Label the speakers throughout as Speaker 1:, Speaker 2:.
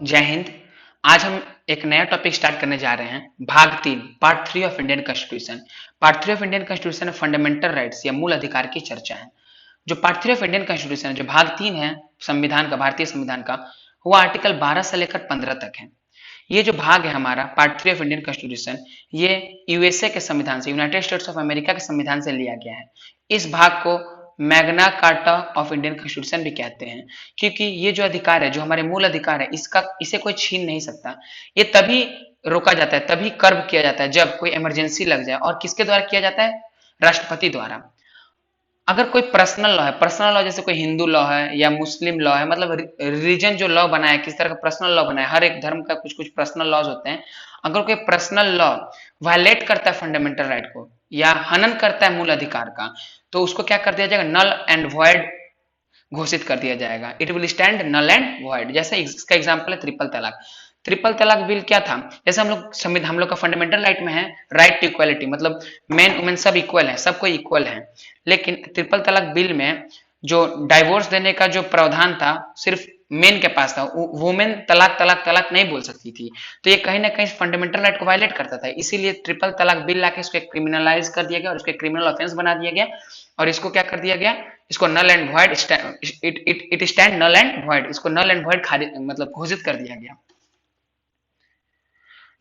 Speaker 1: जय हिंद। आज हम एक नया टॉपिक स्टार्ट करने जा रहे हैं। भाग 3 part 3 of Indian constitution. Part 3 of Indian constitution में फंडामेंटल राइट्स या मूल अधिकार की चर्चा है। जो पार्ट 3 ऑफ इंडियन कॉन्स्टिट्यूशन है, जो भाग 3 है संविधान का, भारतीय संविधान का, वो आर्टिकल 12 से लेकर 15 तक है। ये जो भाग है हमारा पार्ट 3 ऑफ इंडियन कॉन्स्टिट्यूशन, ये यूएसए के संविधान से, यूनाइटेड स्टेट्स ऑफ अमेरिका के संविधान से लिया गया है। इस भाग को Magna carta of Indian constitution भी कहते हैं, क्योंकि ये जो अधिकार है, जो हमारे मूल अधिकार है, इसे कोई छीन नहीं सकता। ये तभी रोका जाता है, तभी कर्व किया जाता है जब कोई इमरजेंसी लग जाए। और किसके द्वारा किया जाता है? राष्ट्रपति द्वारा। अगर कोई पर्सनल लॉ है, पर्सनल लॉ जैसे कोई हिंदू लॉ है या मुस्लिम लॉ है, मतलब रिलीजन जो लॉ बनाया, किस तरह का पर्सनल लॉ बनाया, हर एक धर्म का कुछ कुछ पर्सनल लॉज होते हैं। अगर कोई पर्सनल लॉ वायलेट करता है फंडामेंटल राइट को या हनन करता है मूल अधिकार का, तो उसको क्या कर दिया जाएगा? नल एंड वॉइड घोषित कर दिया जाएगा। It will stand null and void. जैसे इसका एग्जाम्पल है ट्रिपल तलाक। ट्रिपल तलाक बिल क्या था? जैसे हम लोग का फंडामेंटल राइट में है राइट टू इक्वालिटी, मतलब मेन वुमेन सब इक्वल है, सब कोई इक्वल है। लेकिन ट्रिपल तलाक बिल में जो डाइवोर्स देने का जो प्रावधान था, सिर्फ मेन के पास था। वुमेन तलाक तलाक तलाक नहीं बोल सकती थी। तो ये कहीं ना कहीं फंडामेंटल राइट को वायलेट करता था। इसीलिए ट्रिपल तलाक बिल लाके इसको क्रिमिनलाइज कर दिया गया और इसको क्रिमिनल ऑफेंस बना दिया गया। और इसको क्या कर दिया गया? इसको null and void, it stand null and void, इसको नल एंड वॉइड मतलब घोषित कर दिया गया।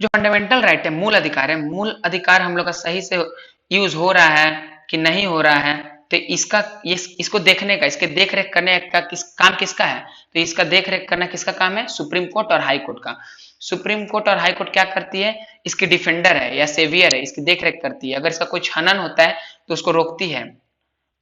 Speaker 1: जो फंडामेंटल राइट है, मूल अधिकार है, मूल अधिकार हम लोग का सही से यूज हो रहा है कि नहीं हो रहा है, तो इसको देखने का, इसके देख रेख करने का काम किसका है? तो इसका देख रेख करना किसका काम है? सुप्रीम कोर्ट और हाई कोर्ट का। सुप्रीम कोर्ट और हाई कोर्ट क्या करती है? इसकी डिफेंडर है या सेवियर है, इसकी देख रेख करती है। अगर इसका कोई छनन होता है तो उसको रोकती है,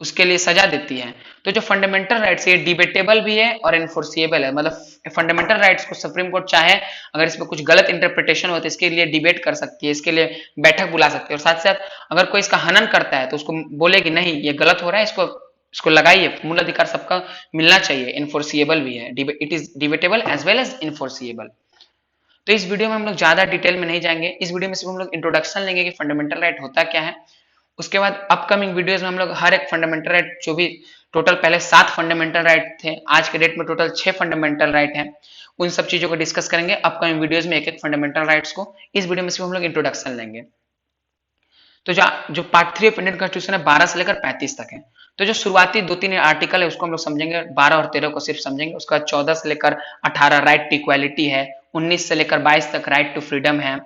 Speaker 1: उसके लिए सजा देती है। तो जो फंडामेंटल राइट्स ये डिबेटेबल भी है और एनफोर्सिएबल है। मतलब फंडामेंटल राइट्स को सुप्रीम कोर्ट चाहे अगर इसमें कुछ गलत इंटरप्रिटेशन हो तो इसके लिए डिबेट कर सकती है, इसके लिए बैठक बुला सकती है। और साथ साथ अगर कोई इसका हनन करता है तो उसको बोलेगी नहीं ये गलत हो रहा है, इसको लगाइए, मूल अधिकार सबका मिलना चाहिए। इनफोर्सिएबल भी है, it is debatable as well as enforceable. तो इस वीडियो में हम लोग ज्यादा डिटेल में नहीं जाएंगे। इस वीडियो में सिर्फ हम लोग इंट्रोडक्शन लेंगे कि फंडामेंटल राइट होता क्या है। उसके बाद अपकमिंग वीडियोस में हम लोग हर एक फंडामेंटल राइट, जो भी टोटल पहले 7 फंडामेंटल राइट थे, आज के डेट में टोटल 6 फंडामेंटल राइट हैं, उन सब चीजों को डिस्कस करेंगे अपकमिंग वीडियोस में, एक एक फंडामेंटल राइट्स को। इस वीडियो में सिर्फ हम लोग इंट्रोडक्शन लेंगे। तो जो पार्ट 3 ऑफ इंडियन कॉन्स्टिट्यूशन है 12 से लेकर 35 तक है। तो जो शुरुआती 2-3 आर्टिकल है उसको हम लोग समझेंगे, 12 और 13 को सिर्फ समझेंगे। उसके बाद 14 से लेकर 18 राइट टू इक्वालिटी है, 19 से लेकर 22 तक राइट टू फ्रीडम है,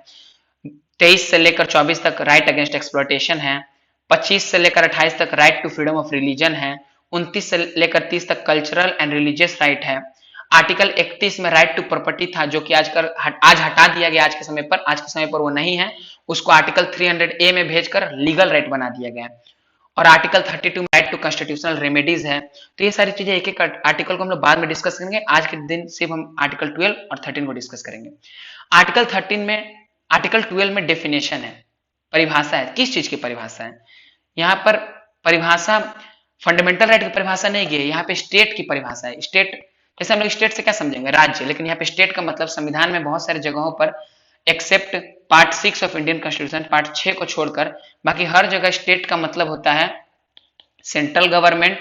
Speaker 1: 23 से लेकर 24 तक राइट अगेंस्ट एक्सप्लॉयटेशन है, 25 से लेकर 28 तक right to freedom of religion है, 29 से लेकर 30 तक कल्चरल एंड रिलीजियस राइट है। आर्टिकल 31 में राइट टू प्रॉपर्टी था, जो कि आज हटा दिया गया। आज के समय पर वो नहीं है, उसको आर्टिकल 300A में भेजकर लीगल राइट बना दिया गया। और आर्टिकल 32 में राइट टू कॉन्स्टिट्यूशनल रेमेडीज है। तो ये सारी चीजें एक एक आर्टिकल को हम लोग बाद में डिस्कस करेंगे। आज के दिन सिर्फ हम आर्टिकल 12 और 13 को डिस्कस करेंगे। आर्टिकल 12 में डेफिनेशन है, परिभाषा है। किस चीज की परिभाषा है? यहाँ पर परिभाषा फंडामेंटल राइट की परिभाषा नहीं की है, यहाँ पे स्टेट की परिभाषा है। स्टेट, जैसे हम लोग स्टेट से क्या समझेंगे? राज्य। लेकिन यहाँ पे स्टेट का मतलब संविधान में बहुत सारी जगहों पर, except part 6 of Indian constitution, part 6 को छोड़कर बाकी हर जगह स्टेट का मतलब होता है सेंट्रल गवर्नमेंट,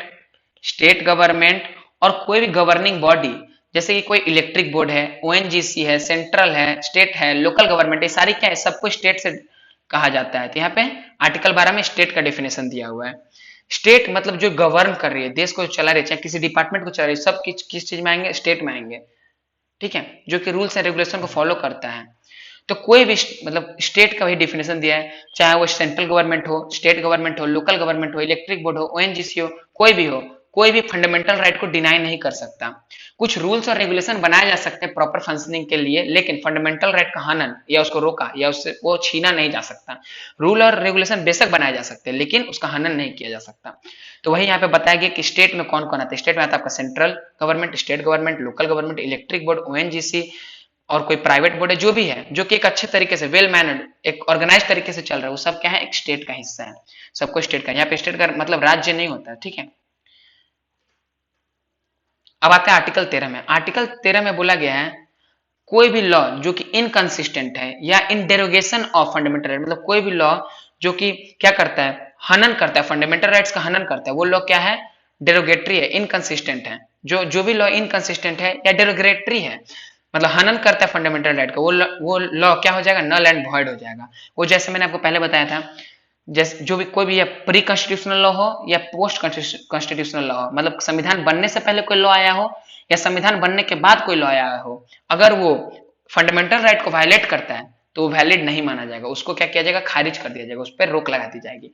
Speaker 1: स्टेट गवर्नमेंट और कोई भी गवर्निंग बॉडी। जैसे कि कोई इलेक्ट्रिक बोर्ड है, ओएनजीसी है, सेंट्रल है, स्टेट है, लोकल गवर्नमेंट, ये सारी क्या है? सबको स्टेट से कहा जाता है। तो यहाँ पे आर्टिकल 12 में स्टेट का डेफिनेशन दिया हुआ है। स्टेट मतलब जो गवर्न कर रही है, देश को चला रही है, चाहे किसी डिपार्टमेंट को चला रही है, सब किस चीज में आएंगे? स्टेट में आएंगे। ठीक है, जो कि रूल्स एंड रेगुलेशन को फॉलो करता है। तो कोई भी मतलब स्टेट का भी डेफिनेशन दिया है, चाहे वो सेंट्रल गवर्नमेंट हो, स्टेट गवर्नमेंट हो, लोकल गवर्नमेंट हो, इलेक्ट्रिक बोर्ड हो, ओएनजीसी हो, कोई भी फंडामेंटल राइट को डिनाई नहीं कर सकता। कुछ रूल्स और रेगुलेशन बनाए जा सकते हैं प्रॉपर फंक्शनिंग के लिए, लेकिन फंडामेंटल राइट का हनन या उसको रोका या उससे वो छीना नहीं जा सकता। रूल और रेगुलेशन बेशक बनाए जा सकते हैं, लेकिन उसका हनन नहीं किया जा सकता। तो वही यहाँ पे बताया गया कि स्टेट में कौन कौन आता है। स्टेट में आता है आपका central government, state government, local government, electric board, ONGC और कोई प्राइवेट बोर्ड है, जो भी है, जो कि एक अच्छे तरीके से वेल मैनर्ड, एक ऑर्गेनाइज तरीके से चल रहा है, वो सब क्या है? एक स्टेट का हिस्सा है। सबको स्टेट का, यहाँ पे स्टेट का मतलब राज्य नहीं होता। ठीक है, अब आते हैं आर्टिकल 13 में। आर्टिकल 13 में बोला गया है कोई भी लॉ जो कि इनकंसिस्टेंट है या in derogation of fundamental right, मतलब कोई भी लॉ जो कि क्या करता है? हनन करता है, फंडामेंटल राइट्स का हनन करता है, वो लॉ क्या है? डेरोगेटरी है, इनकंसिस्टेंट है। जो भी लॉ इनकंसिस्टेंट है या डेरोगेटरी है, मतलब हनन करता है फंडामेंटल राइट का, वो लॉ क्या हो जाएगा, नल एंड वॉइड हो जाएगा। वो जैसे मैंने आपको पहले बताया था, जैसे जो भी कोई भी प्री कॉन्स्टिट्यूशनल लॉ हो या पोस्ट कॉन्स्टिट्यूशनल लॉ हो, मतलब संविधान बनने से पहले कोई लॉ आया हो या संविधान बनने के बाद कोई लॉ आया हो, अगर वो फंडामेंटल राइट को वायलेट करता है तो वो वैलिड नहीं माना जाएगा, उसको क्या किया जाएगा, खारिज कर दिया जाएगा, उस पर रोक लगा दी जाएगी।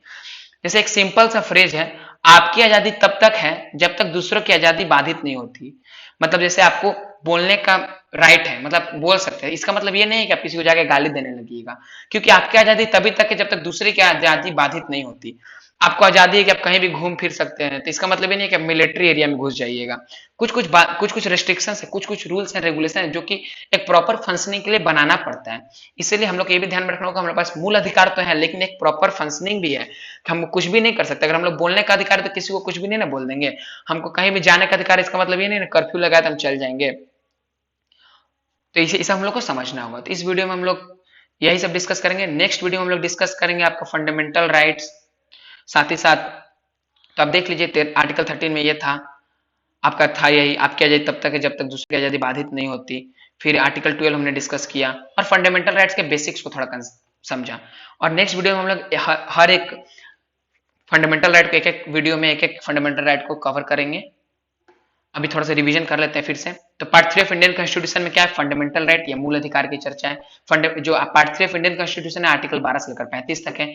Speaker 1: जैसे एक सिंपल सा फ्रेज है, आपकी आजादी तब तक है जब तक दूसरों की आजादी बाधित नहीं होती। मतलब जैसे आपको बोलने का राइट है, मतलब बोल सकते हैं, इसका मतलब ये नहीं है कि आप किसी को जाके गाली देने लगिएगा, क्योंकि आपकी आजादी तभी तक है जब तक दूसरे की आजादी बाधित नहीं होती। आपको आजादी है कि आप कहीं भी घूम फिर सकते हैं, तो इसका मतलब ये नहीं है कि आप मिलिट्री एरिया में घुस जाइएगा। कुछ रेस्ट्रिक्शन है, कुछ रूल्स एंड रेगुलेशन है जो कि एक प्रॉपर फंक्शनिंग के लिए बनाना पड़ता है। इसीलिए हम लोग को ये भी ध्यान में रखना होगा, हमारे पास मूल अधिकार तो है लेकिन एक प्रॉपर फंक्शनिंग भी है, हम कुछ भी नहीं कर सकते। अगर हम लोग बोलने का अधिकार है तो किसी को कुछ भी नहीं ना बोल देंगे। हमको कहीं भी जाने का अधिकार, इसका मतलब ये नहीं ना कर्फ्यू लगाया तो हम चल जाएंगे। तो इसे हम लोग को समझना होगा। तो इस वीडियो में हम लोग यही सब डिस्कस करेंगे। नेक्स्ट वीडियो में हम लोग डिस्कस करेंगे आपका फंडामेंटल राइट्स, साथ ही साथ तो आप देख लीजिए आर्टिकल 13 में ये था, आपका था यही, आपकी आजादी तब तक है जब तक दूसरी आजादी बाधित नहीं होती। फिर आर्टिकल 12 हमने डिस्कस किया और फंडामेंटल राइट्स के बेसिक्स को थोड़ा समझा। और नेक्स्ट वीडियो में हम लोग हर एक फंडामेंटल राइट को एक एक वीडियो में एक एक फंडामेंटल राइट को कवर करेंगे। अभी थोड़ा सा रिवीजन कर लेते हैं फिर से। तो पार्ट 3 ऑफ इंडियन कॉन्स्टिट्यूशन में क्या है, फंडामेंटल राइट या मूल अधिकार की चर्चा है। जो पार्ट 3 ऑफ इंडियन कॉन्स्टिट्यूशन है आर्टिकल 12 से लेकर 35 तक है।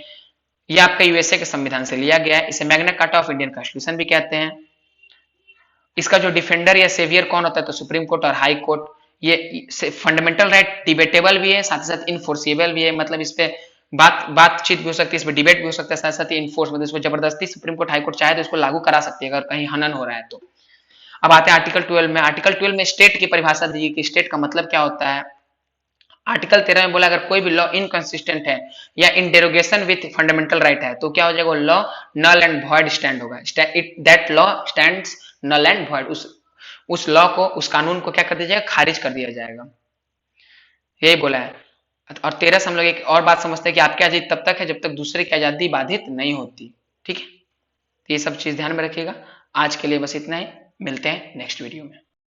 Speaker 1: ये आपका यूएसए के संविधान से लिया गया है, इसे Magna carta of Indian constitution भी कहते हैं। इसका जो डिफेंडर या सेवियर कौन होता है, तो सुप्रीम कोर्ट और हाई कोर्ट। ये फंडामेंटल राइट डिबेटेबल भी है, साथ ही साथ इनफोर्सिबल भी है, मतलब इस पे बातचीत भी हो सकती है, इस पे डिबेट भी हो सकता है, साथ साथ इनफोर्स, मतलब इसको जबरदस्ती सुप्रीम कोर्ट हाई कोर्ट चाहे तो इसको लागू करा सकती है अगर कहीं हनन हो रहा है तो। अब आते हैं आर्टिकल 12 में। आर्टिकल 12 में स्टेट की परिभाषा दी कि स्टेट का मतलब क्या होता है। आर्टिकल 13 में बोला अगर कोई भी लॉ इनकंसिस्टेंट है या in derogation with fundamental right है तो क्या हो जाएगा, law null and void stand होगा। That law stands null and void, उस लॉ को, उस कानून को क्या कर दिया जाएगा, खारिज कर दिया जाएगा, यही बोला है। और 13 से हम लोग एक और बात समझते हैं कि आपकी आजादी तब तक है जब तक दूसरे की आजादी बाधित नहीं होती। ठीक है, तो ये सब चीज ध्यान में रखिएगा। आज के लिए बस इतना ही, मिलते हैं नेक्स्ट वीडियो में।